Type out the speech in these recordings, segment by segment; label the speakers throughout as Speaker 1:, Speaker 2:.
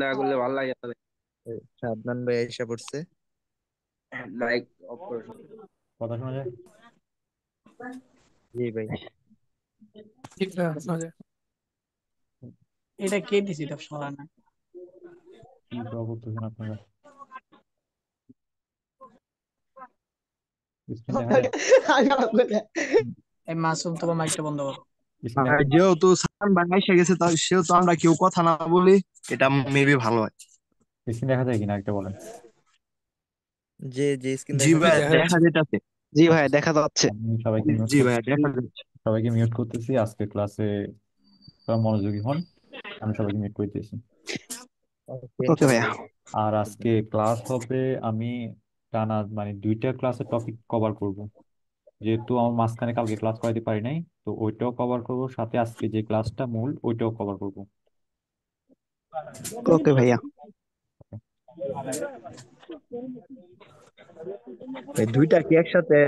Speaker 1: না করলে ভালো লাগে না।
Speaker 2: সাদমান ভাই এসে পড়ছে।
Speaker 1: মাইক অফ করে
Speaker 3: কথা শোনা যায়?
Speaker 2: জি ভাই।
Speaker 4: ঠিক আছে। এটা কে দিছে এটা সরা না?
Speaker 3: কি দোয়া করতেছেন আপনারা? স্ক্রিন দেখা যায়?
Speaker 4: এই মাসুম, তোমার মাইকটা বন্ধ করো।
Speaker 3: স্ক্রিন দেখা
Speaker 5: আর
Speaker 3: যায়?
Speaker 5: যেহেতু সালাম ভাই এসে গেছে তাই সেহেতু আমরা কেউ কথা না বলি, এটা মেবি ভালো হয়।
Speaker 3: স্ক্রিন দেখা যায় কিনা একটা বলেন।
Speaker 2: যে যে স্ক্রিন
Speaker 5: জি
Speaker 2: দেখা
Speaker 4: জি,
Speaker 5: ভাই,
Speaker 2: যায়।
Speaker 4: দেখা
Speaker 5: দেখা
Speaker 4: যাচ্ছে।
Speaker 5: যেতেছে। জি ভাই, দেখা যাচ্ছে।
Speaker 3: আমি সবাইকে মিউট
Speaker 5: জি ভাই,
Speaker 3: করতেছি।
Speaker 5: দেখা যাচ্ছে।
Speaker 3: সবাইকে মিউট করতেছি, আজকে ক্লাসে সবাই মনোযোগী হন। আমি সবাইকে মিউট করে দিয়েছি।
Speaker 2: ওকে।
Speaker 5: ওকে ভাইয়া।
Speaker 3: আর আজকে ক্লাস হবে, আমি টানা মানে দুইটা ক্লাসের টপিক কভার করব। যেহেতু আমার মাঝখানে কালকে ক্লাস করাইতে পারি নাই, তো ওইটাও কভার করব, সাথে আজকে যে ক্লাসটা মূল ওইটাও কভার করব।
Speaker 5: ওকে ভাইয়া।
Speaker 2: এই দুইটা কি একসাথে?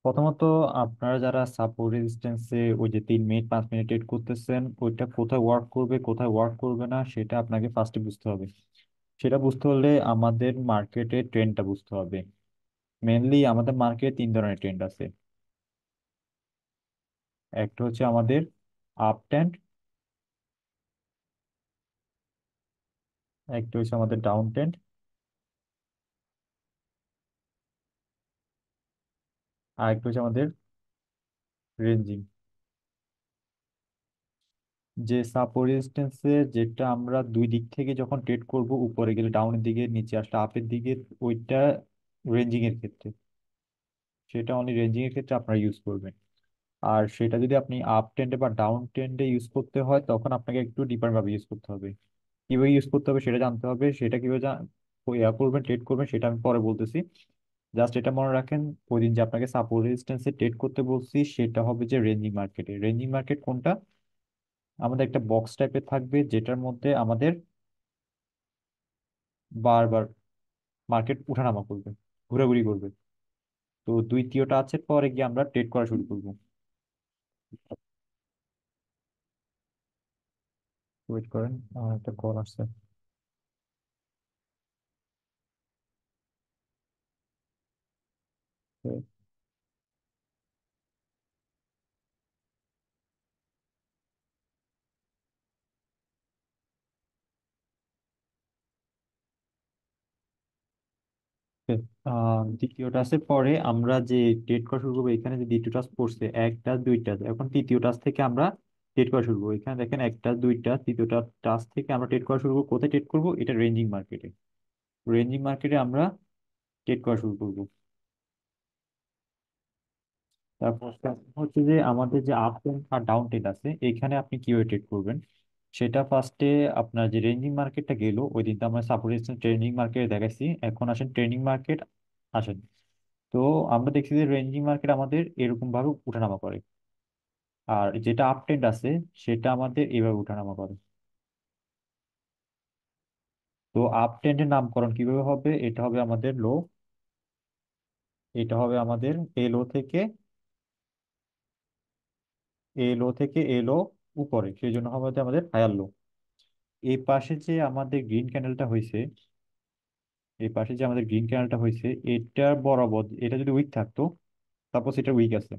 Speaker 3: প্রথমত, আপনারা যারা সাপোর্ট রেজিস্ট্যান্সে ওই যে 3 মিনিট 5 মিনিট এড করতেছেন, ওইটা কোথায় ওয়ার্ক করবে কোথায় ওয়ার্ক করবে না সেটা আপনাকে ফার্স্টে বুঝতে হবে। সেটা বুঝতে হলে আমাদের মার্কেটে ট্রেন্ডটা বুঝতে হবে। মেনলি আমাদের মার্কেটে 3 ধরনের ট্রেন্ড আছে। একটা হচ্ছে আমাদের আপ ট্রেন্ড, একটা হচ্ছে আমাদের ডাউন ট্রেন্ড, আর একটা হচ্ছে আমাদের রেঞ্জিং। যে সাপোর্ট রেজিস্ট্যান্সে যেটা আমরা দুই দিক থেকে যখন ট্রেড করব, উপরে গেলে ডাউনের দিকে, নিচে আসলে আপের দিকে, ওইটা রেঞ্জিং এর ক্ষেত্রে, সেটা অনলি রেঞ্জিং এর ক্ষেত্রে আপনারা ইউজ করবেন। আর সেটা যদি আপনি আপ ট্রেন্ডে বা ডাউন ট্রেন্ডে ইউজ করতে হয়, তখন আপনাকে একটু ডিফারেন্ট ভাবে ইউজ করতে হবে। কিভাবে ইউজ করতে হবে সেটা জানতে হবে। সেটা কিভাবে ইয়া করবেন, ট্রেড করবেন, সেটা আমি পরে বলতেছি। জাস্ট এটা মনে রাখেন, ওই দিন যে আপনাকে সাপোর্ট রেজিস্ট্যান্সে ট্রেড করতে বলছি, সেটা হবে যে রেঞ্জিং মার্কেটে। রেঞ্জিং মার্কেট কোনটা? আমাদের একটা বক্স টাইপের থাকবে, যেটার মধ্যে আমাদের বারবার মার্কেট উঠানামা করবে, ঘোরাঘুরি করবে। তো দ্বিতীয়টা আছে, পরে গিয়ে আমরা ট্রেড করা শুরু করবো। ওয়েট করেন, আমার একটা কল আসছে। Okay, দ্বিতীয় টাস্কের পরে আমরা যে ট্রেড করা শুরু করবো, এখানে যে দ্বিতীয় টাস্ক পড়ছে, একটা দুইটা, এখন তৃতীয় টাস্ক থেকে আমরা ট্রেড করা শুরু করবো। এখানে দেখেন একটা দুইটা, তৃতীয়টা টাস্ক থেকে আমরা ট্রেড করা শুরু করবো। কোথায় ট্রেড করবো? এটা রেঞ্জিং মার্কেটে। রেঞ্জিং মার্কেটে আমরা ট্রেড করা শুরু করবো। তারপর হচ্ছে যে আমাদের যে আপ ট্রেন্ড আর ডাউন ট্রেন্ড আছে, এখানে আপনি কিভাবে ট্রেড করবেন সেটা ফার্স্টে। আপনার যে রেঞ্জিং মার্কেটটা গেল, ওই দিন তো আমরা সাপোর্ট ট্রেন্ডিং মার্কেট দেখাইছি, এখন আসেন ট্রেন্ডিং মার্কেট আসেন। তো আমরা দেখছি যে রেঞ্জিং মার্কেট আমাদের এরকম ভাবে উঠানামা করে, আর যেটা আপ ট্রেন্ড আছে সেটা আমাদের এইভাবে উঠানামা করে। তো আপ ট্রেন্ডের নামকরণ কিভাবে হবে? এটা হবে আমাদের লো, এটা হবে আমাদের এলো থেকে এলো উপরে, সেই জন্য হবে আমাদের হায়ার লো। এই পাশে যে আমাদের গ্রিন ক্যান্ডেলটা হয়েছে, এই পাশে যে আমাদের গ্রিন ক্যান্ডেলটা হয়েছে, এটা বরাবর এটা যদি উইক থাকতো, সাপোজ এটা উইক আছে,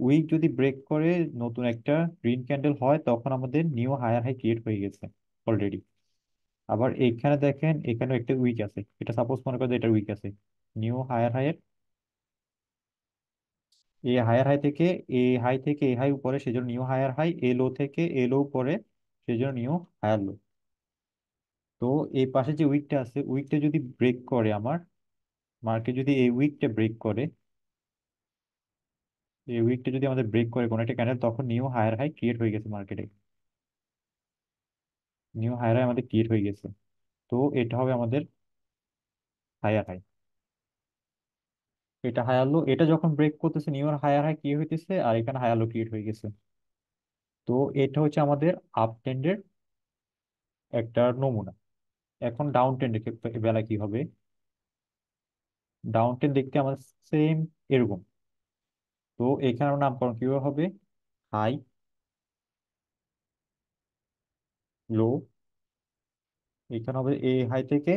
Speaker 3: উইক যদি ব্রেক করে নতুন একটা গ্রিন ক্যান্ডেল হয়, তখন আমাদের নিউ হায়ার হাই ক্রিয়েট হয়ে গেছে অলরেডি। আবার এখানে দেখেন, এখানেও একটা উইক আছে, এটা সাপোজ মনে করেন যে এটা উইক আছে, নিউ হায়ার হাইয়ের এই হায়ার হাই থেকে এই হাই উপরে, সেজন্য নিউ হায়ার হাই, এ লো থেকে এ লো উপরে, সেজন্য নিউ হায়ার লো। তো এই পাশে যে উইকটা আছে, উইকটা যদি ব্রেক করে আমার মার্কেট, যদি এই উইকটা ব্রেক করে, এই উইকটা যদি আমাদের ব্রেক করে কোনো একটা ক্যান্ডেল, তখন নিউ হায়ার হাই ক্রিয়েট হয়ে গেছে মার্কেটে, নিউ হায়ার হাই আমাদের ক্রিয়েট হয়ে গেছে। তো এটা হবে আমাদের হায়ার হাই। এটা হায়ার লো, এটা যখন ব্রেক করতেছে নিউ হায়ার হাই ক্রিয়েট হইতেছে, আর এখানে হায়ার লো ক্রিয়েট হয়ে গেছে। তো এটা হচ্ছে আমাদের আপ ট্রেন্ডের একটা নমুনা। এখন ডাউন ট্রেন্ডের বেলা কি হবে? ডাউন ট্রেন্ড দেখতে আমাদের সেম এরকম। তো এখানে আমার নামকরণ কিভাবে হবে? হাই, লো, এখানে হবে এ হাই থেকে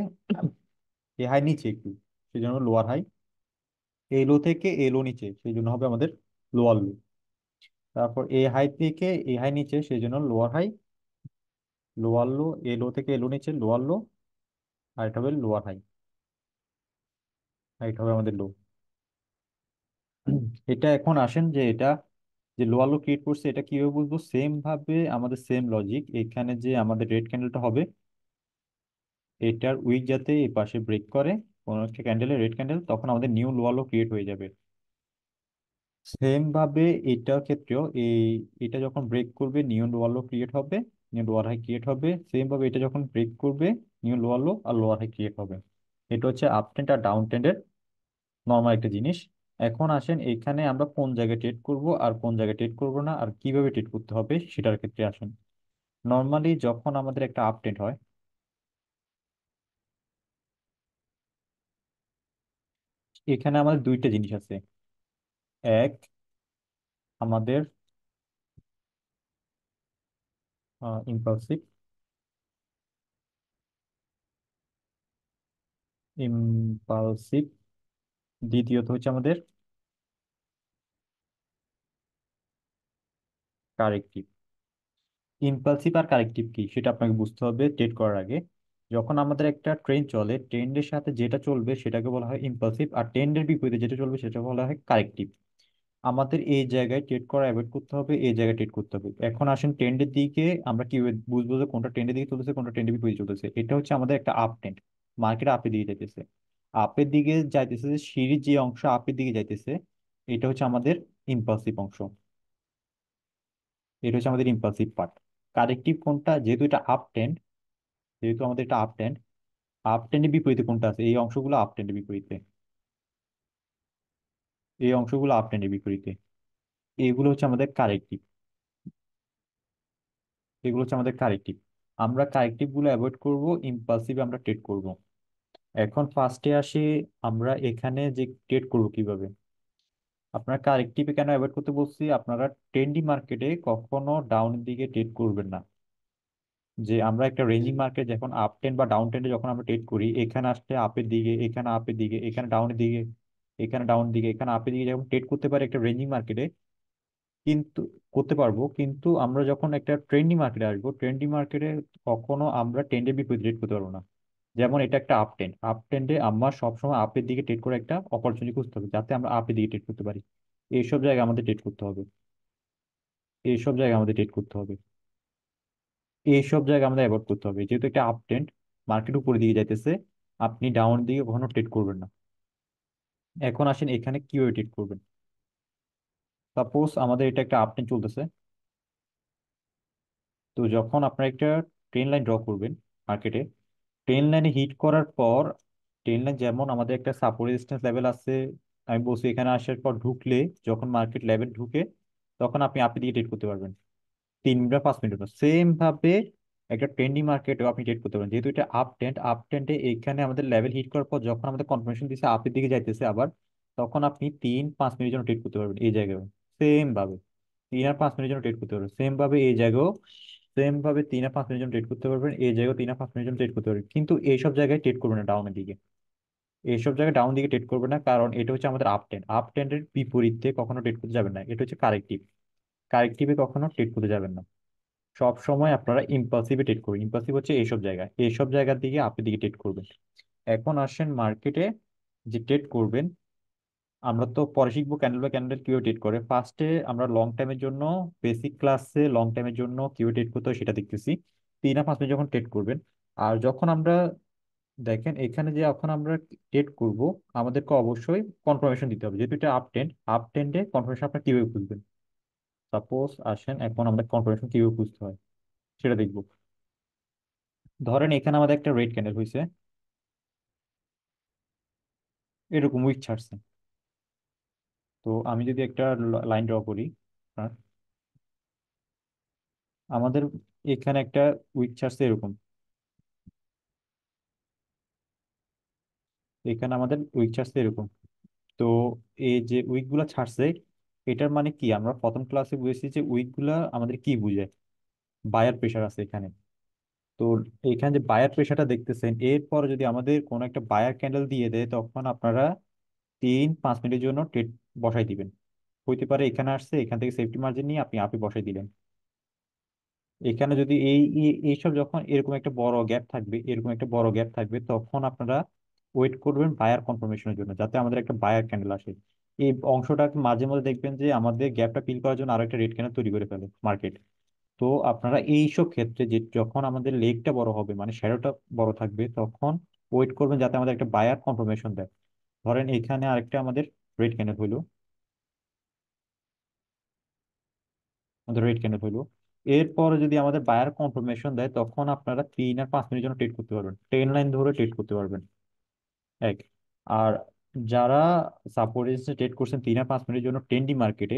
Speaker 3: এ হাই নিচে একটু, সেই জন্য লোয়ার হাই। এ লো থেকে এ লো নিচে, সেই জন্য হবে আমাদের লোয়ার লো। তারপর এ হাই থেকে এ হাই নিচে, সেই জন্য লোয়ার হাই, লোয়ার লো। এ লো থেকে এ লো নিচে, লোয়ার লো। আর এটা হবে লোয়ার হাই, আর এটা হবে আমাদের লো। এটা এখন আসেন যে এটা যে লোয়ার লো ক্রিয়েট করছে, এটা কিভাবে বুঝবো? সেম ভাবে আমাদের সেম লজিক, এখানে যে আমাদের রেড ক্যান্ডেলটা হবে, এটার উইক যাতে এই পাশে ব্রেক করে কোনো একটা ক্যান্ডেলের, রেড ক্যান্ডেল, তখন আমাদের নিউ লোয়ার লো ক্রিয়েট হয়ে যাবে। সেম ভাবে এটার ক্ষেত্রেও এটা যখন ব্রেক করবে নিউ লোয়ার লো ক্রিয়েট হবে, নিউ লোয়ার হাই ক্রিয়েট হবে। সেম ভাবে এটা যখন ব্রেক করবে নিউ লোয়ার লো আর লোয়ার হাই ক্রিয়েট হবে। এটা হচ্ছে আপ ট্রেন্ড আর ডাউন ট্রেন্ডের নর্মাল একটা জিনিস। এখন আসেন এখানে আমরা কোন জায়গায় ট্রেড করব আর কোন জায়গায় ট্রেড করব না, আর কিভাবে ট্রেড করতে হবে সেটার ক্ষেত্রে আসেন। নর্মালি যখন আমাদের একটা আপ ট্রেন্ড হয়, এখানে আমাদের দুইটা জিনিস আছে। এক, আমাদের ইম্পালসিভ, ইম্পালসিভ। দ্বিতীয়ত হচ্ছে আমাদের কারেক্টিভ। ইম্পালসিভ আর কারেক্টিভ কি সেটা আপনাকে বুঝতে হবে ট্রেড করার আগে। যখন আমাদের একটা ট্রেন্ড চলে, ট্রেন্ডের সাথে যেটা চলবে সেটাকে বলা হয় ইম্পালসিভ, আর ট্রেন্ডের বিপরীতে যেটা চলবে সেটা বলা হয় কারেক্টিভ। আমাদের এই জায়গায় ট্রেড করা অ্যাভয়েড করতে হবে, এই জায়গায় ট্রেড করতে হবে। এখন আসেন ট্রেন্ডের দিকে আমরা কি বুঝবো যে কোনটা ট্রেন্ডের দিকে চলতেছে, কোনটা ট্রেন্ডের বিপরীতে চলতেছে? এটা হচ্ছে আমাদের একটা আপ ট্রেন্ড, মার্কেট আপের দিকে যাইতেছে। আপের দিকে যাইতেছে, যে সিঁড়ির যে অংশ আপের দিকে যাইতেছে, এটা হচ্ছে আমাদের ইম্পালসিভ অংশ, এটা হচ্ছে আমাদের ইম্পালসিভ পার্ট। কারেক্টিভ কোনটা? যেহেতু এটা আপ ট্রেন্ড, যেহেতু আমাদের এটা আপ ট্রেন্ড, আপ ট্রেন্ডের বিপরীতে কোনটা আছে? এই অংশগুলো আপ ট্রেন্ডের বিপরীতে, এই অংশগুলো আপ ট্রেন্ডের বিপরীতে। এগুলো হচ্ছে আমাদের কারেক্টিভ, এগুলো হচ্ছে আমাদের কারেক্টিভ। আমরা কারেক্টিভ গুলো অ্যাভয়েড করবো, ইম্পালসিভ আমরা ট্রেড করব। এখন ফার্স্টে আসি, আমরা এখানে যে ট্রেড করব কিভাবে। আপনার কারেক্টিভে কেন অ্যাভয়েড করতে বলছি? আপনারা ট্রেন্ডি মার্কেটে কখনো ডাউনের দিকে ট্রেড করবেন না। যে আমরা একটা রেঞ্জিং মার্কেট যখন আপ ট্রেন্ড বা ডাউন ট্রেন্ডে যখন আমরা ট্রেড করি, এখানে আসলে আপের দিকে, এখানে আপের দিকে, এখানে ডাউনের দিকে, এখানে ডাউন দিকে, এখানে আপের দিকে যখন ট্রেড করতে পারি একটা রেঞ্জিং মার্কেটে, কিন্তু করতে পারবো, কিন্তু আমরা যখন একটা ট্রেন্ডি মার্কেটে আসবো, ট্রেন্ডি মার্কেটে কখনো আমরা ট্রেন্ডের বিপরীত ট্রেড করতে পারবো না। যেমন এটা একটা আপ ট্রেন্ড, আপ ট্রেন্ডে আমার সবসময় আপের দিকে ট্রেড করে একটা অপরচুনিটি খুঁজতে হবে যাতে আমরা আপের দিকে ট্রেড করতে পারি। এইসব জায়গায় আমাদের ট্রেড করতে হবে, এইসব জায়গায় আমাদের ট্রেড করতে হবে, এইসব জায়গায় আমাদের অ্যাভয়েড করতে হবে। যেহেতু একটা আপ ট্রেন্ড, মার্কেট উপরের দিকে যাইতেছে, আপনি ডাউন দিকে কখনো ট্রেড করবেন না। এখন আসেন এখানে কিভাবে ট্রেড করবেন। সাপোজ আমাদের এটা একটা আপ ট্রেন্ড চলতেছে, তো যখন আপনার একটা ট্রেন লাইন ড্র করবেন মার্কেটে, ট্রেন লাইনে হিট করার পর, ট্রেন লাইন যেমন আমাদের একটা সাপোর্ট রেজিস্ট্যান্স লেভেল আছে, আমি বলছি এখানে আসার পর ঢুকলে, যখন মার্কেট লেভেল ঢুকে, তখন আপনি আপনি দিয়ে ট্রেড করতে পারবেন 3 মিনিট 5 মিনিট। সেম ভাবে একটা ট্রেন্ডিং মার্কেটও আপনি ট্রেড করতে পারেন। যেহেতু এটা আপ ট্রেন্ড, আপ ট্রেন্ডে এখানে আমাদের লেভেল হিট করার পর যখন আমাদের কনফার্মেশন দিচ্ছে আপের দিকে যাইতেছে আবার, তখন আপনি 3-5 মিনিট জন্য ট্রেড করতে পারবেন এই জায়গায়। সেম ভাবে 3 আর 5 মিনিট জন্য ট্রেড করতে পারবেন, সেম ভাবে এই জায়গাও, সেম ভাবে 3 আর 5 মিনিট জন্য ট্রেড করতে পারবেন এই জায়গায়, 3 আর 5 মিনিট জন্য ট্রেড করতে পারবেন। কিন্তু এইসব জায়গায় ট্রেড করবেন না ডাউনের দিকে, এইসব জায়গায় ডাউন দিকে ট্রেড করবে না, কারণ এটা হচ্ছে আমাদের আপ ট্রেন্ড। আপ ট্রেন্ডের বিপরীতে কখনো ট্রেড করতে যাবেন না, এটা হচ্ছে কারেক্টিভ, কারেক্টিভে কখনো ট্রেড করতে যাবেন না। সব সময় আপনারা ইম্পালসিভে ট্রেড করবেন, ইম্পালসিভ হচ্ছে এইসব জায়গায়, এইসব জায়গার দিকে আপনি দিকে ট্রেড করবেন। এখন আসেন মার্কেটে যে ট্রেড করবেন, আমরা তো পরে শিখবো ক্যান্ডেল বাই ক্যান্ডেল কিভাবে ট্রেড করে। ফার্স্টে আমরা লং টাইমের জন্য, বেসিক ক্লাসে লং টাইমের জন্য কিভাবে ট্রেড করতে হয় সেটা দেখতেছি। 3 আর 5 মিনিট যখন ট্রেড করবেন, আর যখন আমরা দেখেন এখানে যে এখন আমরা ট্রেড করব, আমাদেরকে অবশ্যই কনফার্মেশন দিতে হবে। যেহেতু এটা আপ ট্রেন্ড, আপ ট্রেন্ডে কনফার্মেশন আপনার কিভাবে খুঁজবেন। সাপোজ আসেন এখন আমরা কনফার্মেশন কিভাবে খুঁজতে হয় সেটা দেখবো। ধরেন এখানে আমাদের একটা রেড ক্যান্ডেল হয়েছে, এরকম উইক ছাড়ছে। তো আমি যদি একটা লাইন ড্র করি, হ্যাঁ, আমাদের এখানে একটা উইক ছাড়ছে এরকম, এখানে আমাদের উইক ছাড়ছে এরকম। তো এই যে উইক গুলা ছাড়ছে, এটার মানে কি? আমরা প্রথম ক্লাসে বুঝেছি যে উইক গুলা আমাদের কি বুঝায়, বায়ার প্রেশার আছে এখানে। তো এখানে যে বায়ার প্রেশারটা দেখতেছেন, এরপর যদি আমাদের কোনো একটা বায়ার ক্যান্ডেল দিয়ে দেয়, তখন আপনারা 3-5 মিনিটের জন্য ট্রেড বসাই দিবেন। হইতে পারে এখানে আসছে, এখান থেকে সেফটি মার্জিন নিয়ে আপনি আপে বসাই দিলেন। এখানে যদি এইসব যখন এরকম একটা বড় গ্যাপ থাকবে, এরকম একটা বড় গ্যাপ থাকবে, তখন আপনারা ওয়েট করবেন বায়ার কনফার্মেশনের জন্য, যাতে আমাদের একটা বায়ার ক্যান্ডেল আসে। এই অংশটা মাঝে মধ্যে দেখবেন যে আমাদের গ্যাপটা ফিল করার জন্য আরো একটা রেড ক্যান্ডেল তৈরি করে ফেলে মার্কেট। তো আপনারা এইসব ক্ষেত্রে যে যখন আমাদের লেগটা বড় হবে, মানে শ্যাডোটা বড় থাকবে, তখন ওয়েট করবেন যাতে আমাদের একটা বায়ার কনফার্মেশন দেয়। ধরেন এখানে আরেকটা আমাদের রেড ক্যান্ডেল হইলো, আমাদের রেড ক্যান্ডেল হইলো। এরপরে যদি আমাদের বায়ার কনফার্মেশন দেয়, তখন আপনারা 3 আর 5 মিনিটের জন্য ট্রেড করতে পারবেন, ট্রেন লাইন ধরে ট্রেড করতে পারবেন। এক। আর যারা সাপোর্ট ট্রেড করছেন 3 আর 5 মিনিটের জন্য টেন্ডি মার্কেটে,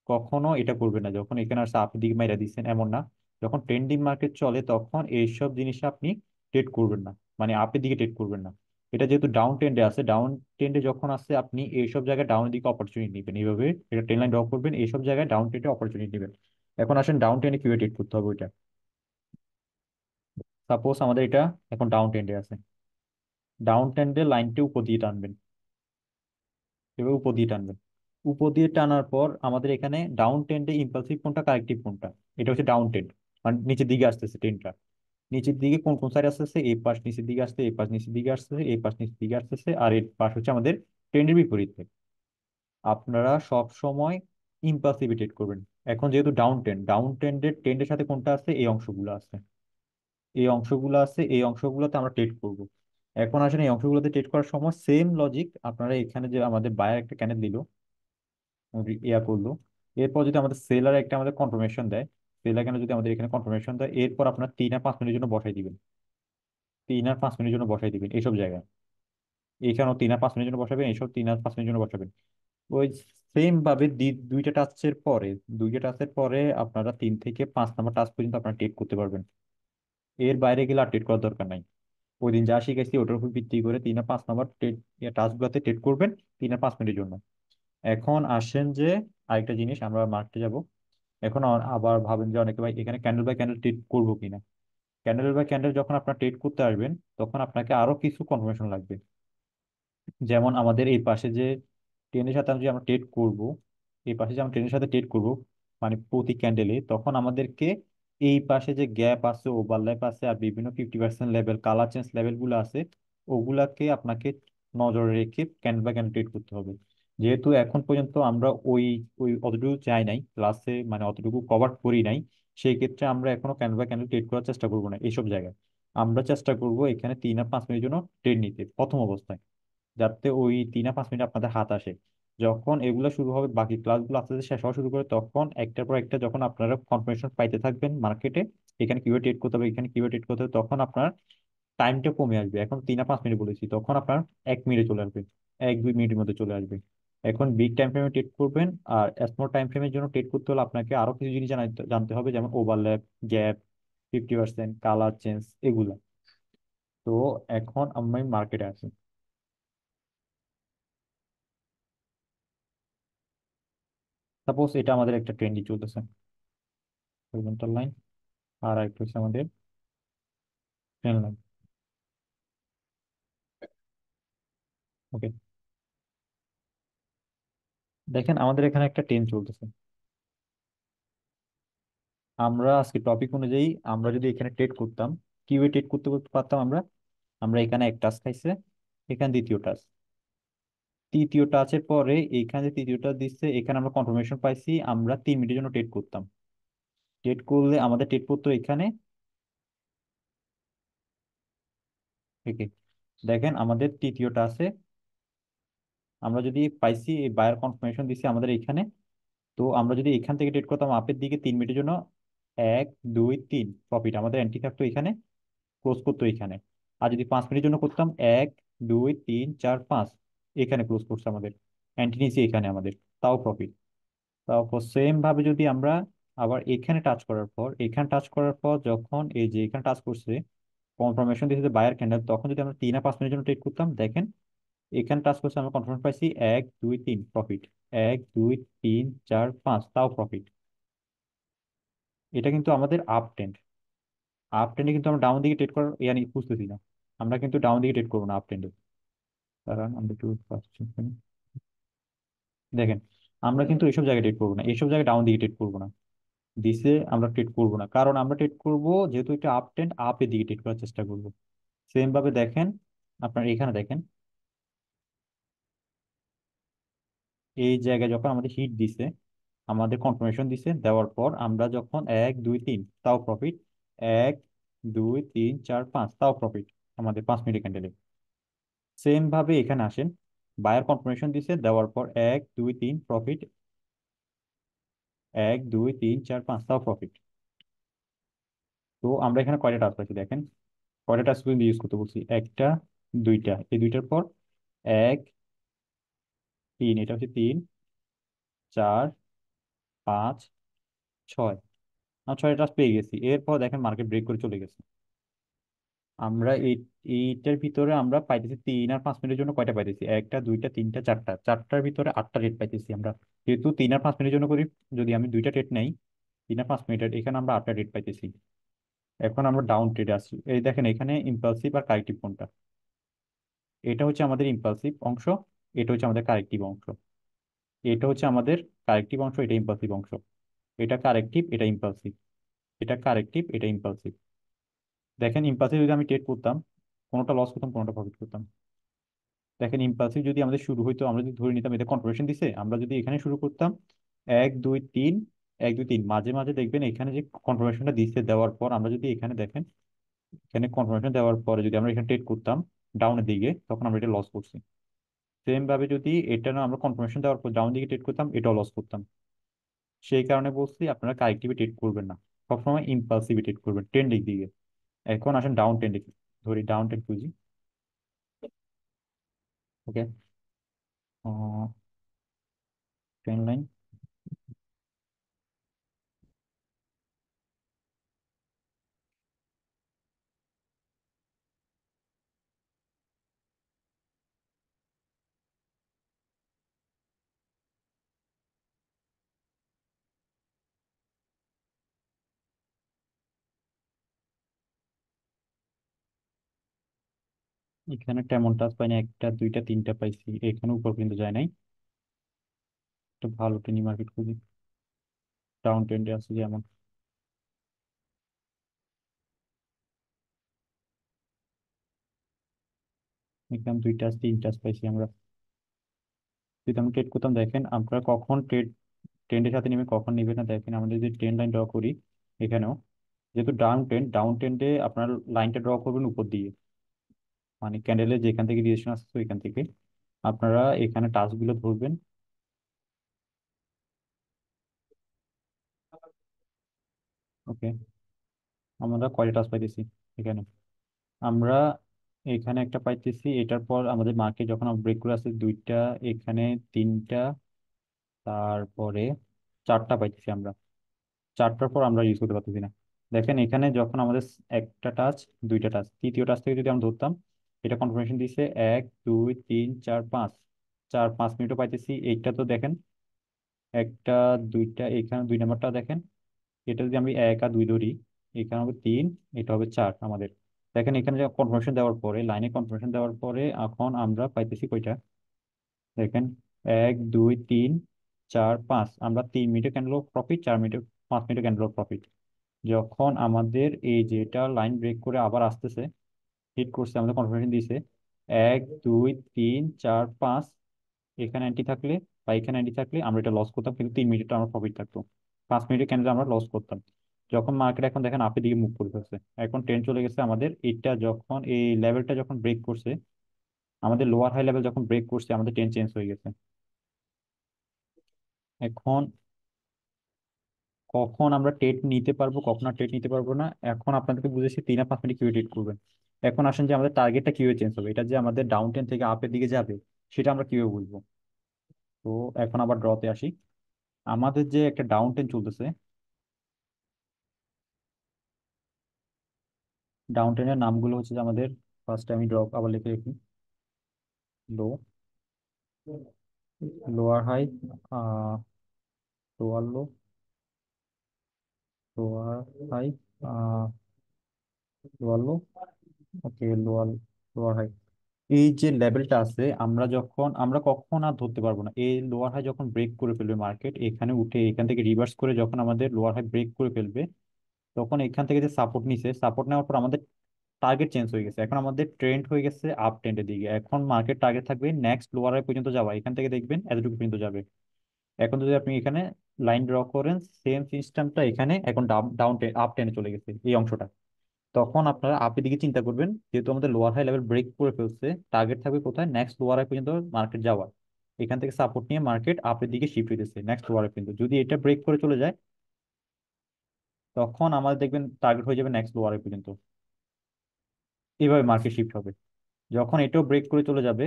Speaker 3: কখনো এটা করবেন না। যখন এখানে আসে আপনি দিকে মাইরা দিচ্ছেন, এমন না। যখন ট্রেন্ডিং মার্কেট চলে, তখন এইসব জিনিসে আপনি ট্রেড করবেন না, মানে আপের দিকে ট্রেড করবেন না। এটা যেহেতু ডাউন ট্রেন্ডে আছে, ডাউন ট্রেন্ডে যখন আসছে, আপনি এইসব জায়গায় ডাউনের দিকে অপরচুনিটি নেবেন। এইভাবে এটা ট্রেন লাইন ড্র করবেন, এইসব জায়গায় ডাউন ট্রেন্ডে অপরচুনিটি নেবেন। এখন আসেন ডাউন ট্রেন্ডে কিভাবে ট্রেড করতে হবে ওইটা। সাপোজ আমাদের এটা এখন ডাউন ট্রেন্ডে আছে, ডাউন ট্রেন্ডে লাইনটা উপর দিয়ে টানবেন, এভাবে উপর দিয়ে টানবেন। উপর দিয়ে টানার পর আমাদের এখানে ডাউন ট্রেন্ডে ইম্পালসিভ কোনটা, কারেক্টিভ কোনটা, এটা হচ্ছে ডাউন ট্রেন্ড। মানে নিচের দিকে আসতেছে ট্রেন্ডটা। নিচের দিকে কোন কোন সাইড আসতেছে, এই পাশ নিচের দিকে আসছে, এই পাশ নিচের দিকে আসতেছে, এই পাশ নিচের দিকে আসতেছে, আর এই পাশ হচ্ছে আমাদের ট্রেন্ডের বিপরীতে। আপনারা সব সময় ইম্পালসিভ ট্রেড করবেন। এখন যেহেতু ডাউন ট্রেন্ড, ডাউন ট্রেন্ডের ট্রেন্ডের সাথে কোনটা আছে, এই অংশগুলো আছে, এই অংশগুলো আছে, এই অংশগুলোতে আমরা ট্রেড করব। এখন আসেন এই অংশগুলোতে ট্রেড করার সময় সেম লজিক, আপনারা এখানে যে আমাদের বায়ার একটা ক্যান্ডেল দিল, ইয়া করলো, এরপর যদি আমাদের সেলার একটা আমাদের কনফার্মেশন দেয়, সেলার কেন যদি আমাদের এখানে কনফার্মেশন দেয়, এরপর আপনার 3 আর 5 মিনিটের জন্য বসাই দিবেন। 3 আর 5 মিনিটের জন্য বসাই দিবেন এইসব জায়গায়। এখানেও 3 আর 5 মিনিটের জন্য বসাবেন, এইসব 3 আর 5 মিনিটের জন্য বসাবেন। ওই সেম ভাবে দুইটা টাচের পরে, আপনারা 3 থেকে 5 নাম্বার টাচ পর্যন্ত আপনারা টেক করতে পারবেন। এর বাইরে গেলে আর টেট করার দরকার নাই। ওই দিন যা শিখেছি ওটার উপর ভিত্তি করে 3 আর 5 নাম্বার টাচ গুলাতে টেট করবেন 3 আর 5 মিনিটের জন্য। এখন আসেন যে আরেকটা জিনিস, আমরা মার্কেটে যাব। এখন আবার ভাবেন যে অনেকে, ভাই এখানে ক্যান্ডেল বাই ক্যান্ডেল ট্রেড করবো কিনা। ক্যান্ডেল বাই ক্যান্ডেল যখন আপনার ট্রেড করতে আসবেন, তখন আপনাকে আরো কিছু কনফার্মেশন লাগবে। যেমন আমাদের এই পাশে যে ট্রেনের সাথে আমরা যে আমরা ট্রেড করব, এই পাশে যে আমরা ট্রেনের সাথে ট্রেড করব, মানে প্রতি ক্যান্ডেলে, তখন আমাদেরকে এই পাশে যে গ্যাপ আছে, ওভারল্যাপ আছে, আর বিভিন্ন 50% লেভেল, কালার চেঞ্জ লেভেল গুলো আছে, ওগুলাকে আপনাকে নজরে রেখে ক্যান্ডেল বাই ক্যান্ডেল ট্রেড করতে হবে। যেহেতু এখন পর্যন্ত আমরা ওই ওই অতটুকু চাই নাই ক্লাসে, মানে অতটুকু কভার করি নাই, সেই ক্ষেত্রে আমরা এখনো ক্যান্ডেল বাই ক্যান্ডেল ট্রেড করার চেষ্টা করবো না এইসব জায়গায়। আমরা চেষ্টা করব এখানে 3 আর 5 মিনিটের জন্য ট্রেড নিতে প্রথম অবস্থায়, যাতে ওই 3 আর 5 মিনিট আপনাদের হাত আসে। যখন এগুলো শুরু হবে, বাকি ক্লাসগুলো আস্তে আস্তে শেষ হওয়া শুরু করে, তখন একটার পর একটা যখন আপনারা কনফার্মেশন পাইতে থাকবেন মার্কেটে, এখানে কিভাবে ট্রেড করতে হবে, এখানে কিভাবে ট্রেড করতে হবে, তখন আপনার টাইমটা কমে আসবে। এখন 3 আর 5 মিনিট বলেছি, তখন আপনার 1 মিনিটে চলে আসবে, 1-2 মিনিটের মধ্যে চলে আসবে। এখন বিগ টাইম ফ্রেমে ট্রেড করবেন, আর স্মল টাইম ফ্রেমের জন্য ট্রেড করতে হলে আপনাকে আরো কিছু জিনিস জানতে হবে, যেমন ওভারল্যাপ, গ্যাপ, 50%, কালার চেঞ্জ, এগুলা। তো এখন আমি মার্কেটে আছি। সাপোজ এটা আমাদের একটা ট্রেন্ডই চলতেছে, হরিজন্টাল লাইন, আর একটা হচ্ছে আমাদের ট্রেন লাইন। ওকে, দেখেন আমাদের এখানে একটা ট্রেন চলতেছে। আমরা আজকে টপিক অনুযায়ী আমরা যদি এখানে ট্রেড করতাম, কিভাবে ট্রেড করতে করতে পারতাম আমরা। আমরা এখানে এক টাচ খাইছে, এখানে দ্বিতীয় টাচ, তৃতীয় টাচের পরে এইখানে যে তৃতীয় টাচ দিচ্ছে, এখানে আমরা কনফার্মেশন পাইছি, আমরা 3 মিনিটের জন্য ট্রেড করতাম। ট্রেড করলে আমাদের ট্রেড করতে এখানে, ওকে, দেখেন আমাদের তৃতীয় টাচে আমরা যদি পাইছি, এই বায়ার কনফার্মেশন দিছি আমাদের এখানে। তো আমরা যদি এখান থেকে ট্রেড করতাম আপের দিকে 3 মিনিটের জন্য, 1 2 3 প্রফিট, আমাদের এন্ট্রি থাকতো এখানে, ক্লোজ করতো এখানে। আর যদি 5 মিনিটের জন্য করতাম, 1 2 3 4 5, এখানে ক্লোজ করছে আমাদের, এন্ট্রি নিচে এখানে আমাদের, তাও প্রফিট। তারপর সেম ভাবে যদি আমরা আবার এখানে টাচ করার পর, এখানে টাচ করার পর যখন এই যে এখানে টাচ করছে, কনফার্মেশন দিয়েছে বায়ার ক্যান্ডেল, তখন যদি আমরা 3 আর 5 মিনিটের জন্য ট্রেড করতাম, দেখেন এখানে টাচ করছে, আমরা কনফার্মেশন পাইছি 1 2 3 প্রফিট, 1 2 3 4 5, তাও প্রফিট। এটা কিন্তু আমাদের আপ ট্রেন্ড। আপ ট্রেন্ডে কিন্তু আমরা ডাউন দিকে ট্রেড করার বুঝতেছি না। আমরা কিন্তু ডাউন দিকে ট্রেড করবো না আপ ট্রেন্ডে। কারণ আমরা একটু দেখেন, আমরা কিন্তু এইসব জায়গায় ট্রেড করবো না, এইসব জায়গায় ডাউন দিকে ট্রেড করবো না। দিছে আমরা ট্রেড করবো না, কারণ আমরা ট্রেড করবো যেহেতু এটা আপ ট্রেন্ড, আপের দিকে ট্রেড করার চেষ্টা করবো। সেম ভাবে দেখেন, আপনার এখানে দেখেন, এই জায়গায় যখন আমাদের হিট দিছে, আমাদের কনফার্মেশন দিছে, দেওয়ার পর আমরা যখন 1 2 3 তাও প্রফিট, 1 2 3 4 5 তাও প্রফিট আমাদের 5 মিনিট ক্যান্ডেলে। সেম ভাবে এখানে আসেন, বায়ার কনফার্মেশন দিছে, দেওয়ার পর 1 2 3 প্রফিট, 1 2 3 4 5 তাও প্রফিট। তো আমরা এখানে কয়টা টাস্ক পাইছি দেখেন, কয়টা টাস্ক কিন্তু ইউজ করতে বলছি, একটা দুইটা, এই দুইটার পর 1 3, এটা হচ্ছে 3 4 5 6, আমরা 6টা টাস্ক পেয়ে গেছি। এরপর দেখেন মার্কেট ব্রেক করে চলে গেছে। আমরা এইটার ভিতরে আমরা পাইতেছি 3 আর 5 মিনিটের জন্য কয়টা পাইতেছি, একটা দুইটা তিনটা চারটা, চারটার ভিতরে 8টা রেট পাইতেছি আমরা। যেহেতু 3 আর 5 মিনিটের জন্য করি, যদি আমি দুইটা রেট নেই 3 আর 5 মিনিটের, এখানে আমরা 8টা রেট পাইতেছি। এখন আমরা ডাউন ট্রেডে আসি, এই দেখেন এখানে ইম্পালসিভ আর কারেক্টিভ কোনটা, এটা হচ্ছে আমাদের ইম্পালসিভ অংশ, এটা হচ্ছে আমাদের কারেক্টিভ অংশ। এটা হচ্ছে আমাদের কারেক্টিভ অংশ, এটা ইম্পালসিভ অংশ। এটা কারেক্টিভ, এটা ইম্পালসিভ, এটা কারেক্টিভ, এটা ইম্পালসিভ। দেখেন ইম্পালসিভ যদি আমি ট্রেড করতাম, কোনোটা লস করতাম, কোনোটা প্রফিট করতাম। দেখেন ইম্পালসিভ যদি আমাদের শুরু হইতো, আমরা যদি ধরে নিতাম এটা কনফার্মেশন দিছে, আমরা যদি এখানে শুরু করতাম 1 2 3, 1 2 3, মাঝে মাঝে দেখবেন এখানে যে কনফার্মেশনটা দিচ্ছে, দেওয়ার পর আমরা যদি এখানে দেখেন, এখানে কনফার্মেশন দেওয়ার পরে যদি আমরা এখানে ট্রেড করতাম ডাউনের দিকে, তখন আমরা এটা লস করছি। সেম ভাবে যদি এটা না আমরা কনফার্মেশন দেওয়ার পর ডাউন দিকে ট্রেড করতাম, এটাও লস করতাম। সেই কারণে বলছি আপনারা কারেক্টিভে ট্রেড করবেন না, সবসময় ইম্পালসিভে ট্রেড করবেন ট্রেন্ডিং দিকে। এখন আসেন ডাউন ট্রেন্ডে, ধরি ডাউন ট্রেন্ড খুঁজি। ওকে, ট্রেন লাইন, এখানে তেমন টাচ পাইনি, একটা দুইটা তিনটা পাইছি, এখানে উপর কিন্তু যায় নাই। একটা ভালো টেনি মার্কেট খুঁজি, ডাউন ট্রেন্ডে আছে যেমন, এখানে দুইটা তিনটা পাইছি আমরা। যদি আমরা ট্রেড করতাম, দেখেন আমরা কখন ট্রেন্ডের সাথে নেমে কখন নিবে না, দেখেন আমরা যদি ট্রেন্ড লাইন ড্র করি এখানেও, যেহেতু ডাউন ট্রেন্ডে আপনার লাইনটা ড্র করবেন উপর দিয়ে, মানে ক্যান্ডেলের যেখান থেকে ডিরেকশন আসছে ওইখান থেকে আপনারা এখানে টাচ গুলো ধরবেন। ওকে, আমরা কয়টা টাচ পাইতেছি এখানে, আমরা এখানে একটা পাইতেছি, এটার পর আমাদের মার্কেট যখন ব্রেক করে আসছে দুইটা, এখানে তিনটা, তারপরে চারটা পাইতেছি আমরা। চারটার পর আমরা ইউজ করতে পারতেছি না। দেখেন এখানে যখন আমাদের একটা টাচ দুইটা টাচ, তৃতীয় টাচ থেকে যদি আমরা ধরতাম, এটা কনফার্মেশন দিচ্ছে 1 2 3 4 5, 4 5 মিনিটও পাইতেছি। এইটা তো দেখেন একটা দুইটা, এখানে 2 নাম্বারটা দেখেন, এটা যদি আমি 1 আর 2 ধরি, এখানে হবে 3, এটা হবে 4 আমাদের। দেখেন এখানে যে কনফার্মেশন দেওয়ার পরে, লাইনে কনফার্মেশন দেওয়ার পরে এখন আমরা পাইতেছি কয়টা, দেখেন 1 2 3 4 5, আমরা 3 মিনিটে ক্যান্ডেল প্রফিট, 4 মিনিটে 5 মিনিটে ক্যান্ডেল প্রফিট। যখন আমাদের এই যেটা লাইন ব্রেক করে আবার আসতেছে, হিট করছে, আমাদের কনফার্মেশন দিয়েছে 1 2 3 4 5, এখানে অ্যান্টি থাকলে বা এখানে অ্যান্টি থাকলে আমরা এটা লস করতাম, কিন্তু 3 মিনিটে আমরা প্রফিট থাকতো, 5 মিনিটে ক্যান্ডেল আমরা লস করতাম। যখন মার্কেট এখন দেখেন আপের দিকে মুভ করে ফেলছে, এখন ট্রেন্ড চলে গেছে আমাদের, এটা যখন এই লেভেলটা যখন ব্রেক করছে, আমাদের লোয়ার হাই লেভেল যখন ব্রেক করছে, আমাদের ট্রেন্ড চেঞ্জ হয়ে গেছে। এখন কখন আমরা ট্রেড নিতে পারবো, কখন আর ট্রেড নিতে পারবো না, এখন আপনাদেরকে বুঝেছি 3 আর 5 মিনিট কিভাবে ট্রেড করবেন। এখন আসেন যে আমাদের টার্গেটটা কিভাবে চেঞ্জ হবে, এটা যে আমাদের ডাউন ট্রেন থেকে আপের দিকে যাবে, সেটা আমরা কিভাবে বুঝবো। তো এখন আবার ড্রতে আসি, আমাদের যে একটা ডাউন ট্রেন চলতেছে, ডাউন ট্রেনের নামগুলো হচ্ছে যে আমাদের, ফার্স্ট আমি ড্র আবার লিখে রাখি, low, lower high, lower low, lower high, lower low, okay, lower, lower high. এই যে লেভেলটা আছে, আমরা কখন আর ধরতে পারবো না। এই লোয়ার হাই যখন ব্রেক করে ফেলবে মার্কেট, এখানে উঠে এখান থেকে রিভার্স করে যখন আমাদের লোয়ার হাই ব্রেক করে ফেলবে, তখন এখান থেকে যে সাপোর্ট নিছে, সাপোর্ট নেওয়ার পর আমাদের টার্গেট চেঞ্জ হয়ে গেছে। এখন আমাদের ট্রেন্ড হয়ে গেছে আপ ট্রেন্ডের দিকে। এখন মার্কেট টার্গেট থাকবে নেক্সট লোয়ার হাই পর্যন্ত যাওয়া। এখান থেকে দেখবেন এতটুকু পর্যন্ত যাবে। এখন যদি আপনি এখানে লাইন ড্র করেন, সেম সিস্টেমটা এখানে এখন ডাউন ডাউন আপ টেনে চলে গেছে এই অংশটা। তখন আপনারা আপের দিকে চিন্তা করবেন, যেহেতু আমাদের লোয়ার হাই লেভেল ব্রেক করে ফেলছে, টার্গেট থাকবে কোথায়, নেক্সট লোয়ার হাই পর্যন্ত মার্কেট যাওয়া। এখান থেকে সাপোর্ট নিয়ে মার্কেট আপের দিকে শিফট হইতেছে নেক্সট লোয়ার হাই পর্যন্ত। যদি এটা ব্রেক করে চলে যায়, তখন আমাদের দেখবেন টার্গেট হয়ে যাবে নেক্সট লোয়ার হাই পর্যন্ত। এইভাবে মার্কেট শিফট হবে। যখন এটাও ব্রেক করে চলে যাবে,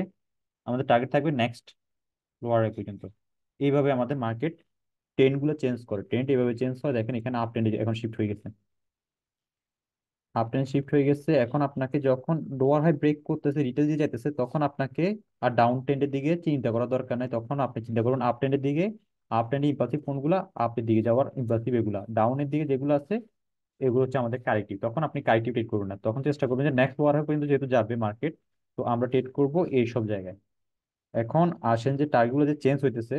Speaker 3: আমাদের টার্গেট থাকবে নেক্সট লোয়ার হাই পর্যন্ত। এইভাবে আমাদের মার্কেট ট্রেন্ড গুলো চেঞ্জ করে। ট্রেন্ড এইভাবে চেঞ্জ হয়, দেখেন এখানে আপ ট্রেন্ডে এখন শিফট হয়ে গেছে, আপ ট্রেন্ড শিফট হয়ে গেছে। এখন আপনাকে যখন লোয়ার হাই ব্রেক করতেছে, রিটেল দিয়ে যাইতেছে, তখন আপনাকে আর ডাউন ট্রেন্ডের দিকে চিন্তা করার দরকার নাই। তখন আপনি চিন্তা করুন আপ ট্রেন্ডের দিকে। আপ ট্রেন্ডে ইম্পালসিভ কোনগুলা, আপের দিকে যাওয়ার ইম্পালসিভ এগুলা। ডাউনের দিকে যেগুলো আছে, এগুলো হচ্ছে আমাদের কারেক্টিভ। তখন আপনি কারেক্টিভ ট্রেড করবেন না, তখন চেষ্টা করবেন যে নেক্সট লোয়ার হাই পর্যন্ত যেহেতু যাবে মার্কেট, তো আমরা ট্রেড করব এই সব জায়গায়। এখন আসেন যে টার্গেটগুলো যে চেঞ্জ হইতেছে,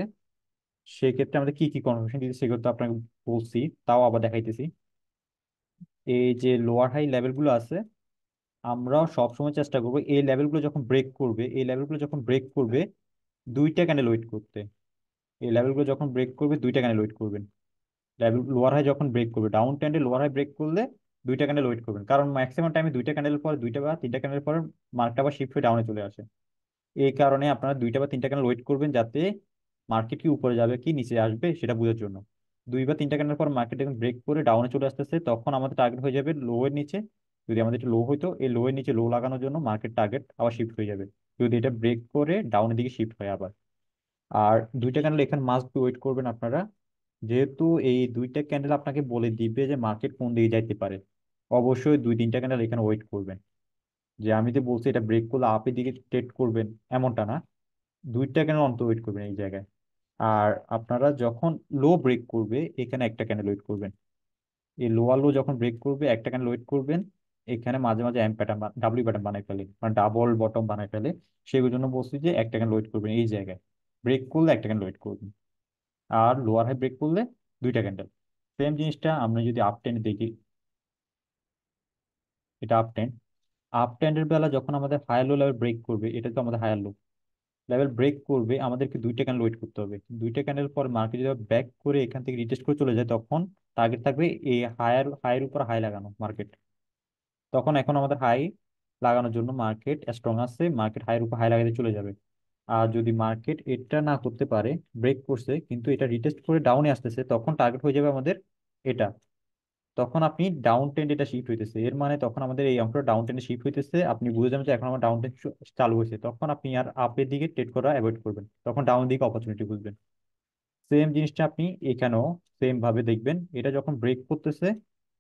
Speaker 3: সেক্ষেত্রে আমাদের কি কি কনফার্মেশন দিতে, সেগুলো তো আপনাকে বলছি, তাও আবার দেখাইতেছি। এই যে লোয়ার হাই লেভেলগুলো আছে, আমরা সবসময় চেষ্টা করবো এই লেভেলগুলো যখন ব্রেক করবে, এই লেভেলগুলো যখন ব্রেক করবে, দুইটা ক্যান্ডেল ওয়েট করতে। এই লেভেলগুলো যখন ব্রেক করবে, দুইটা ক্যান্ডেল ওয়েট করবেন। লেভেল লোয়ার হাই যখন ব্রেক করবে, ডাউন ট্রেন্ডে লোয়ার হাই ব্রেক করলে দুইটা ক্যান্ডেল ওয়েট করবেন। কারণ ম্যাক্সিমাম টাইমে দুইটা ক্যান্ডেল পর, দুইটা বা তিনটা ক্যান্ডেল পর মার্কটা আবার শিফট হয়ে ডাউনে চলে আসে। এই কারণে আপনারা দুইটা বা তিনটা ক্যান্ডেল ওয়েট করবেন, যাতে মার্কেট কি উপরে যাবে কি নিচে আসবে সেটা বোঝার জন্য। দুই বা তিনটা ক্যান্ডেল পর মার্কেট যখন ব্রেক করে ডাউনে চলে আসতেছে, তখন আমাদের টার্গেট হয়ে যাবে লো এর নিচে। যদি আমাদের লো হইতো, এই লো এর নিচে লো লাগানোর জন্য মার্কেট টার্গেট আবার শিফট হয়ে যাবে, যদি এটা ব্রেক করে ডাউনের দিকে শিফট হয় আবার। আর দুইটা ক্যান্ডেল এখানে মাস্ট বি ওয়েট করবেন আপনারা, যেহেতু এই দুইটা ক্যান্ডেল আপনাকে বলে দিবে যে মার্কেট কোন দিকে যাইতে পারে। অবশ্যই দুই তিনটা ক্যান্ডেল এখানে ওয়েট করবেন। যে আমি যে বলছি এটা ব্রেক করলে আপের দিকে ট্রেড করবেন এমনটা না, দুইটা ক্যান্ডেল অন্তত ওয়েট করবেন এই জায়গায়। আর আপনারা যখন লো ব্রেক করবে, এখানে একটা ক্যান্ডেল ওয়েট করবেন। এই লোয়ার লো যখন ব্রেক করবে, একটা ক্যান্ডেল ওয়েট করবেন। এখানে মাঝে মাঝে এম প্যাটার্ন, ডাব্লিউ প্যাটার্ন বানাই ফেলে, মানে ডাবল বটম বানাই ফেলে। সেগুলোর জন্য বলছি যে একটা ক্যান্ডেল ওয়েট করবেন এই জায়গায়। ব্রেক করলে একটা ক্যান্ডেল ওয়েট করবেন। আর লোয়ার হাই ব্রেক করলে দুইটা ক্যান্ডেল। সেম জিনিসটা আমরা যদি আপ টেনে দেখি, এটা আপ টেন। আপ টেন্ডের বেলা যখন আমাদের হায়ার লো লেভেল ব্রেক করবে, এটা তো আমাদের হায়ার লো লেভেল ব্রেক করবে, আমাদেরকে দুইটা ক্যান্ডেল ওয়েট করতে হবে। দুইটা ক্যান্ডেল পর মার্কেট যদি ব্যাক করে এখান থেকে রিটেস্ট করে চলে যায়, তখন টার্গেট থাকবে এই হায়ের উপর হাই লাগানো মার্কেট। তখন এখন আমাদের হাই লাগানোর জন্য মার্কেট স্ট্রং আছে, মার্কেট হাইয়ের উপর হাই লাগাতে চলে যাবে। আর যদি মার্কেট এটা না করতে পারে, ব্রেক করছে কিন্তু এটা রিটেস্ট করে ডাউনে আসতেছে, তখন টার্গেট হয়ে যাবে আমাদের এটা। তখন আপনি ডাউন ট্রেন্ড এটা শিফট হইতেছে, এর মানে তখন আমাদের এই অঙ্কটা ডাউন ট্রেন্ডে শিফট হইতেছে, আপনি বুঝে যাবেন যে এখন আমার ডাউন ট্রেন্ড চালু হয়েছে। তখন আপনি আর আপের দিকে ট্রেড করা অ্যাভয়েড করবেন, তখন ডাউন দিকে অপরচুনিটি বুঝবেন। সেম জিনিসটা আপনি এখানেও সেম ভাবে দেখবেন, এটা যখন ব্রেক করতেছে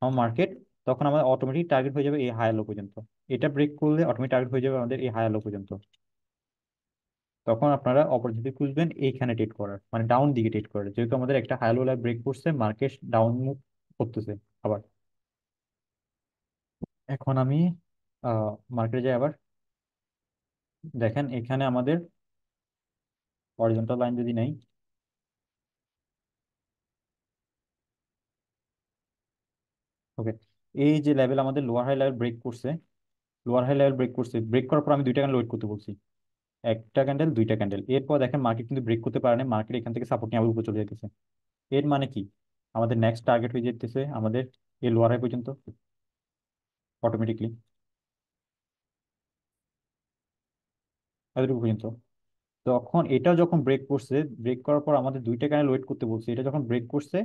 Speaker 3: আমার মার্কেট, তখন আমাদের অটোমেটিক টার্গেট হয়ে যাবে এই হায়ার লো পর্যন্ত। এটা ব্রেক করলে অটোমেটিক টার্গেট হয়ে যাবে আমাদের এই হায়ার লো পর্যন্ত। তখন আপনারা অপরচুনিটি খুঁজবেন এইখানে ট্রেড করার, মানে ডাউন দিকে ট্রেড করার, যেহেতু আমাদের একটা হায়ার লো ব্রেক করছে, মার্কেট ডাউন মুভ করতেছে আবার। এখন আমি মার্কেটে যাই আবার। দেখেন এখানে আমাদের হরিজন্টাল লাইন যদি নেই, ওকে, এই যে লেভেল আমাদের লোয়ার হাই লেভেল ব্রেক করছে, লোয়ার হাই লেভেল ব্রেক করছে, ব্রেক করার পর আমি দুইটা ক্যান্ডেল ওয়েট করতে বলছি, একটা ক্যান্ডেল দুইটা ক্যান্ডেল। এরপর দেখেন মার্কেট কিন্তু ব্রেক করতে পারে না, মার্কেট এখান থেকে সাপোর্ট নিয়ে আবার উপরে চলে যেতেছে। এর মানে কি, আমাদের নেক্সট টার্গেট হয়ে যেতেছে আমাদের এই লোয়ার হাই পর্যন্ত অটোমেটিকলি, এতটুকু পর্যন্ত। তখন এটাও যখন ব্রেক করছে, ব্রেক করার পর আমাদের দুইটা ক্যান্ডেল ওয়েট করতে বলছে, এটা যখন ব্রেক করছে,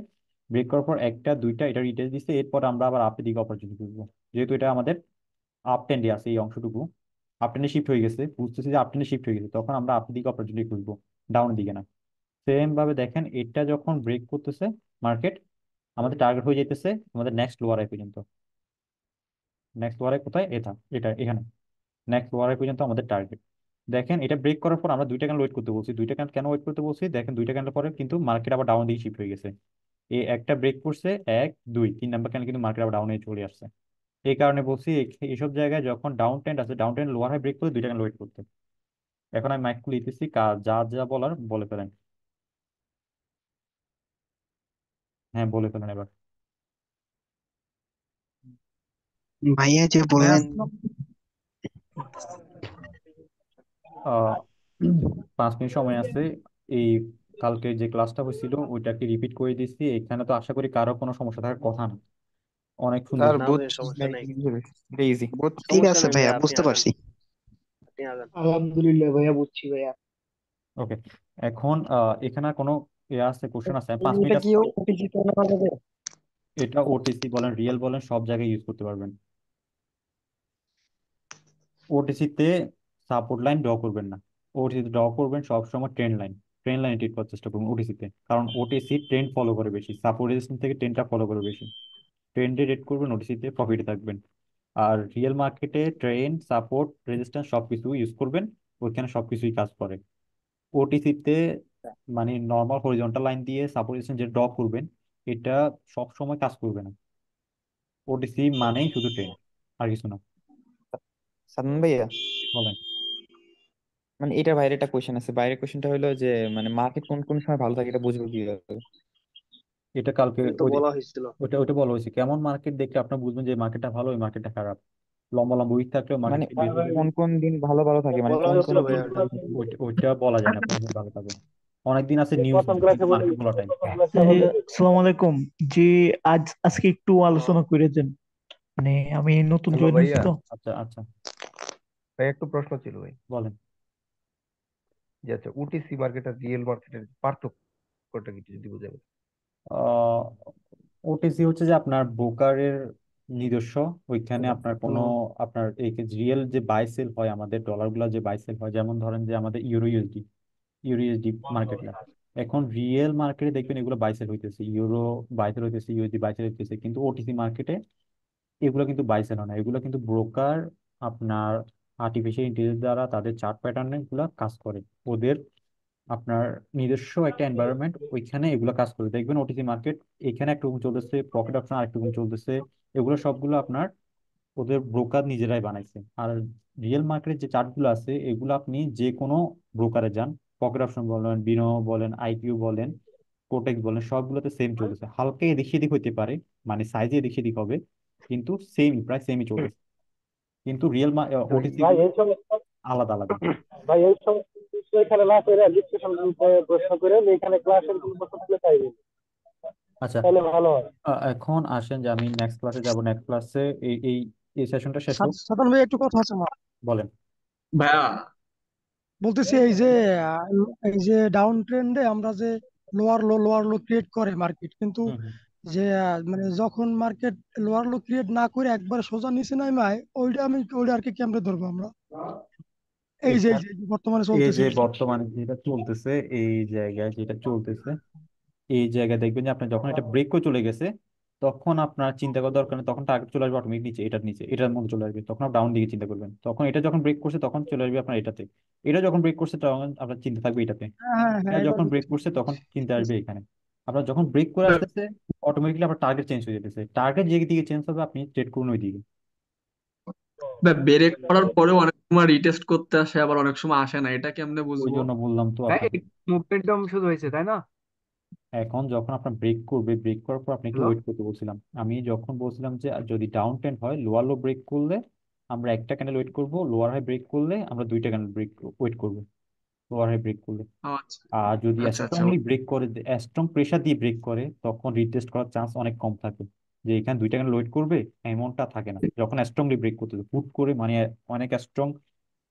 Speaker 3: ব্রেক করার পর একটা দুইটা এটা রিটেস্ট দিচ্ছে, এরপর আমরা আবার আপের দিকে অপরচুনিটি খুঁজবো। যেহেতু এটা আমাদের আপ ট্রেন্ডে আছে, এই অংশটুকু আপ ট্রেন্ডে শিফট হয়ে গেছে, বুঝতেছি যে আপ ট্রেন্ডে শিফট হয়ে গেছে, তখন আমরা আপের দিকে অপরচুনিটি খুঁজবো, ডাউনের দিকে না। সেম ভাবে দেখেন এটা যখন ব্রেক করতেছে মার্কেট, আমাদের টার্গেট হয়ে যেতেছে আমাদের নেক্সট লোয়ার আই পর্যন্ত। নেক্সট লোয়ার আই কোথায়, এটা এখানে, নেক্সট লোয়ার আই পর্যন্ত আমাদের টার্গেট। দেখেন এটা ব্রেক করার পর আমরা দুইটা ক্যান্ডেল ওয়েট করতে বলছি, দুইটা ক্যান্ডেল কেন ওয়েট করতে বলছি, দেখেন দুইটা ক্যান্ডেল পরে কিন্তু মার্কেট আবার ডাউন দিকে শিফট হয়ে গেছে। এই একটা ব্রেক করছে, এক দুই তিন নাম্বার ক্যান্ডেল কিন্তু মার্কেট আবার ডাউনে চলে আসছে। এই কারণে বলছি এইসব জায়গায় যখন ডাউন ট্রেন্ড আছে, down trend lower high break করে 2 টাকা ওয়েট করতে। এখন আমি মাইক খুলে দিতেছি, যা যা বলার বলে ফেলেন। হ্যাঁ, বলে ফেলেন এবার।
Speaker 6: ভাইয়া যে
Speaker 5: ভাইয়া
Speaker 6: বললেন,
Speaker 3: আহ 5 মিনিট সময় আছে। এই কালকে যে ক্লাসটা হয়েছিল ওইটাকে রিপিট করে দিচ্ছি। এখানে তো আশা করি কারো কোনো সমস্যা থাকার কথা না। অনেক সুন্দর।
Speaker 6: Sir
Speaker 2: easy.
Speaker 6: ঠিক আছে ভাইয়া, বুঝতে পারছি।
Speaker 7: আলহামদুলিল্লাহ ভাইয়া, বুঝছি ভাইয়া।
Speaker 3: ওকে, এখন এখানে আর কোনো আছে, কোশ্চেন আছে? 5 মিনিট
Speaker 7: এটা কি
Speaker 3: আছে তো?
Speaker 7: ওটিজি নেওয়া যাবে?
Speaker 3: এটা ওটিসি বলেন, রিয়েল বলেন, সব জায়গায় ইউজ করতে পারবেন। ওটিসিতে সাপোর্ট লাইন ড্র করবেন না। ওটিসিতে ড্র করবেন সবসময় ট্রেন্ড লাইন। ট্রেন্ড লাইনে ট্রেড করার চেষ্টা করুন ওটিসিতে, কারণ ওটিসি ট্রেন্ড ফলো করে বেশি, সাপোর্ট রেজিস্ট্যান্স থেকে ট্রেন্ডটা ফলো করে বেশি। ট্রেন্ডে রেড করবেন, ওটিসিতে প্রফিটে থাকবেন। আর রিয়েল মার্কেটে ট্রেন্ড, সাপোর্ট, রেজিস্ট্যান্স সবকিছু ইউজ করবেন, ওইখানে সবকিছুই কাজ করে। ওটিসিতে মানে নর্মাল হরিজন্টাল লাইন দিয়ে সাপোর্ট রেজিস্ট্যান্স যে ড্র করবেন, এটা সব সময় কাজ করবে না। ওটিসি মানেই শুধু ট্রেন্ড, আর কিছু না।
Speaker 2: সাদমান ভাইয়া,
Speaker 3: বলেন।
Speaker 2: মানে এটা বাইরে একটা কোশ্চেন আছে। বাইরের কোশ্চেনটা হলো যে মানে মার্কেট কোন কোন সময় ভালো থাকে এটা বুঝবো কিভাবে?
Speaker 3: এটা কালকে
Speaker 5: তো বলা হয়েছিল।
Speaker 3: ওটা ওটা বলা হয়েছে, কেমন মার্কেট দেখলে আপনার বুঝবেন যে মার্কেটটা ভালো, ওই মার্কেটটা খারাপ। লম্বা লম্বা উইক থাকলেও মার্কেট
Speaker 2: মানে
Speaker 3: বের হয়ে যাবে।
Speaker 2: কোন কোন দিন ভালো ভালো থাকে, মানে
Speaker 5: বলা
Speaker 2: কোন কোন
Speaker 5: হয়েছিল
Speaker 2: দিন
Speaker 5: ভাইয়া এটা।
Speaker 3: ওইটা বলা যায় না কোন দিন ভালো থাকবে। অনেকদিন আছে নিউজ নাই, কিন্তু মার্কেট বলা টাইম।
Speaker 7: আসসালামু আলাইকুম। জি, আজকে একটু আলোচনা করে দেন, মানে আমি নতুন
Speaker 1: হ্যালো
Speaker 7: জয়েন হয়েছি
Speaker 1: ভাইয়া,
Speaker 7: তো।
Speaker 3: আচ্ছা আচ্ছা,
Speaker 1: ভাই একটু প্রশ্ন ছিল ভাই,
Speaker 3: বলেন।
Speaker 1: যে আচ্ছা ওটিসি মার্কেট আর রিয়েল মার্কেটের পার্থক্যটা কি একটু যদি বুঝাবেন?
Speaker 3: ওটিসি হচ্ছে যে আপনার ব্রোকারের নিজস্ব, ওইখানে আপনার কোনো আপনার এই রিয়েল যে বাই সেল হয়, আমাদের ডলারগুলো যে বাই সেল হয়, যেমন ধরেন যে আমাদের ইউরো ইউএসডি মার্কেট না। এখন রিয়েল মার্কেটে দেখবেন এগুলো বাই সেল হইতেছে, ইউরো বাই সেল হইতেছে, ইউএসডি বাই সেল হইতেছে, কিন্তু ওটিসি মার্কেটে এগুলো কিন্তু বাই সেল হয় না। এগুলো কিন্তু ব্রোকার আপনার আর্টিফিশিয়াল ইন্টেলিজেন্স দ্বারা তাদের চার্ট প্যাটার্নে এগুলো কাজ করে। ওদের আপনার নিজস্ব একটা এনভায়রনমেন্ট, ওইখানে এগুলো কাজ করে। দেখবেন ওটিসি মার্কেট এখানে একরকম চলতেছে, পকেট অপশন আরেক রকম চলতেছে। এগুলো সবগুলো আপনার ওদের ব্রোকার নিজেরাই বানাইছে। আর রিয়েল মার্কেটের যে চার্টগুলো আছে, এগুলো আপনি যে কোনো ব্রোকারে যান, পকেট অপশন বলেন, বিনো বলেন, আইকিউ বলেন, কোটেক্স বলেন, সবগুলোতে সেম চলতেছে। হালকা এদিক সেদিক হইতে পারে, মানে সাইজে এদিক সেদিক হবে, কিন্তু প্রায় সেমই চলতেছে। কিন্তু ওটিসি
Speaker 7: ভাই
Speaker 3: গুলো
Speaker 7: এই সমস্ত
Speaker 3: আলাদা আলাদা।
Speaker 7: ভাই এই সমস্ত কিছু এখানে না করে ডিসকাশন গ্রুপে প্রশ্ন করে এখানে ক্লাসের কোনো প্রশ্ন থাকলে চাইবেন,
Speaker 3: আচ্ছা,
Speaker 7: তাহলে ভালো হয়।
Speaker 3: এখন আসেন যে আমি নেক্সট ক্লাসে যাব। নেক্সট ক্লাসে এই এই এই সেশনটা শেষ হোক।
Speaker 7: সাধারণ ভাই একটু কথা আছে আমার।
Speaker 3: বলেন।
Speaker 4: ভাইয়া
Speaker 7: বলতেছি এই যে ডাউন ট্রেন্ডে আমরা যে লোয়ার লো ক্রিয়েট করে মার্কেট, কিন্তু
Speaker 3: হুম হুম।
Speaker 7: যে মানে যখন মার্কেট লোয়ার লো ক্রিয়েট না করে একবার সোজা নিচে নামায়, ওইটা আর কি কেমনে ধরবো আমরা? এই যে
Speaker 3: এটা
Speaker 7: এই যে বর্তমানে
Speaker 3: এই
Speaker 7: চলতেছে
Speaker 3: যে
Speaker 7: আর কি।
Speaker 3: বর্তমানে যেটা চলতেছে, এই জায়গায় যেটা চলতেছে, এই জায়গায় দেখবেন যে আপনার যখন এটা ব্রেক করে চলে গেছে, তখন আপনার চিন্তা করার দরকার নেই। তখন টার্গেট চলে আসবে অটোমেটিক নিচে, এটার নিচে, এটার মধ্যে চলে আসবে। তখন আপনি ডাউন দিকে চিন্তা করবেন। তখন এটা যখন ব্রেক করছে তখন চলে আসবে আপনার এটাতে। এটা যখন ব্রেক করছে তখন আপনার চিন্তা থাকবে এটাতে।
Speaker 7: হ্যাঁ হ্যাঁ হ্যাঁ,
Speaker 3: এটা
Speaker 7: এটা
Speaker 3: যখন ব্রেক
Speaker 7: বুঝছি
Speaker 3: করছে তখন
Speaker 7: বুঝছি
Speaker 3: চিন্তা আসবে
Speaker 7: বুঝছি।
Speaker 3: এখানে। আপনার যখন ব্রেক করে আসতেছে, অটোমেটিকলি আপনার টার্গেট চেঞ্জ হয়ে যেতেছে। টার্গেট যে দিকে চেঞ্জ হবে আপনি ট্রেড করুন ওই দিকে।
Speaker 8: ব্রেক করার পরেও অনেক সময় রিটেস্ট করতে আসে, আবার অনেক সময় আসে না, এটা কেমনে
Speaker 3: ওই
Speaker 8: বুঝবো?
Speaker 3: জন্য বললাম তো
Speaker 1: হ্যাঁ,
Speaker 3: আপনাকে।
Speaker 1: এই মুভমেন্টাম শুধু হয়েছে তাই না?
Speaker 3: এখন যখন আপনার ব্রেক করবে, ব্রেক করার পর আপনি একটু
Speaker 1: হ্যালো,
Speaker 3: ওয়েট করতে বলছিলাম। আমি যখন বলছিলাম যে যদি ডাউন ট্রেন্ড হয়, লোয়ার লো ব্রেক করলে আমরা একটা ক্যান্ডেল ওয়েট করব, লোয়ার হাই ব্রেক করলে আমরা দুইটা ক্যান্ডেল ব্রেক ওয়েট করব, লোয়ার হাই ব্রেক করলে।
Speaker 8: ও আচ্ছা
Speaker 3: আর যদি
Speaker 8: আচ্ছা আচ্ছা।
Speaker 3: স্ট্রংলি ব্রেক করে, স্ট্রং প্রেশার দিয়ে ব্রেক করে, তখন রিটেস্ট করার চান্স অনেক কম থাকে। যে এখানে দুইটা ক্যান্ডেল ওয়েট করবে এমনটা থাকে না। যখন স্ট্রংলি ব্রেক করতেছে হুট করে, মানে অনেক স্ট্রং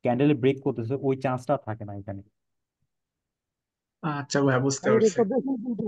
Speaker 3: ক্যান্ডেলে ব্রেক করতেছে, ওই চান্সটা থাকে না এখানে।
Speaker 8: আচ্ছা ভাইয়া, বুঝতে
Speaker 7: ভাই
Speaker 8: পারছি।
Speaker 7: রেকর্ড দেখুন কিন্তু।